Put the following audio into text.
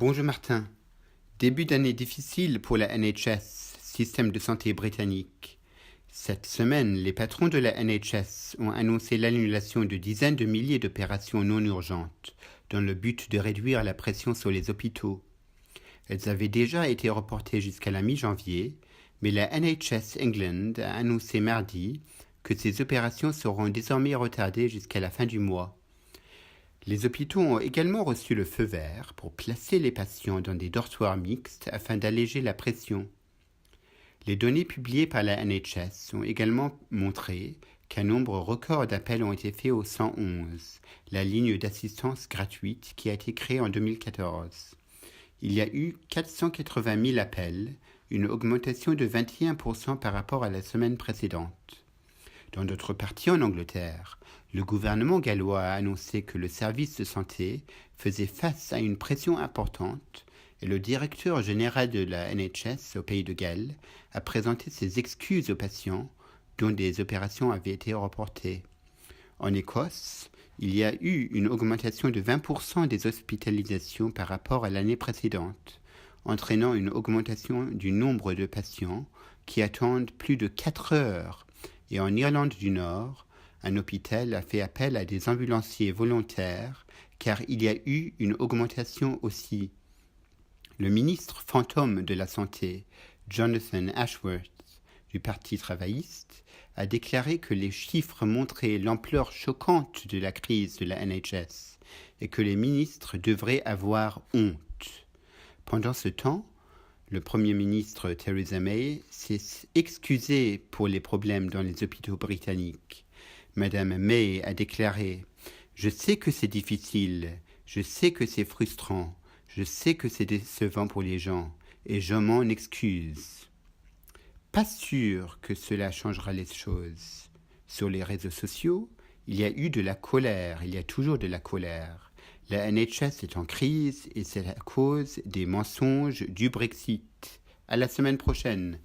Bonjour Martin. Début d'année difficile pour la NHS, système de santé britannique. Cette semaine, les patrons de la NHS ont annoncé l'annulation de dizaines de milliers d'opérations non urgentes, dans le but de réduire la pression sur les hôpitaux. Elles avaient déjà été reportées jusqu'à la mi-janvier, mais la NHS England a annoncé mardi que ces opérations seront désormais retardées jusqu'à la fin du mois. Les hôpitaux ont également reçu le feu vert pour placer les patients dans des dortoirs mixtes afin d'alléger la pression. Les données publiées par la NHS ont également montré qu'un nombre record d'appels ont été faits au 111, la ligne d'assistance gratuite qui a été créée en 2014. Il y a eu 480 000 appels, une augmentation de 21% par rapport à la semaine précédente. Dans d'autres parties en Angleterre, le gouvernement gallois a annoncé que le service de santé faisait face à une pression importante et le directeur général de la NHS au Pays de Galles a présenté ses excuses aux patients dont des opérations avaient été reportées. En Écosse, il y a eu une augmentation de 20% des hospitalisations par rapport à l'année précédente, entraînant une augmentation du nombre de patients qui attendent plus de 4 heures. Et en Irlande du Nord, un hôpital a fait appel à des ambulanciers volontaires car il y a eu une augmentation aussi. Le ministre fantôme de la Santé, Jonathan Ashworth, du Parti travailliste, a déclaré que les chiffres montraient l'ampleur choquante de la crise de la NHS et que les ministres devraient avoir honte. Pendant ce temps, le Premier ministre Theresa May s'est excusée pour les problèmes dans les hôpitaux britanniques. Madame May a déclaré « Je sais que c'est difficile, je sais que c'est frustrant, je sais que c'est décevant pour les gens, et je m'en excuse. » Pas sûr que cela changera les choses. Sur les réseaux sociaux, il y a eu de la colère, il y a toujours de la colère. La NHS est en crise et c'est à cause des mensonges du Brexit. À la semaine prochaine.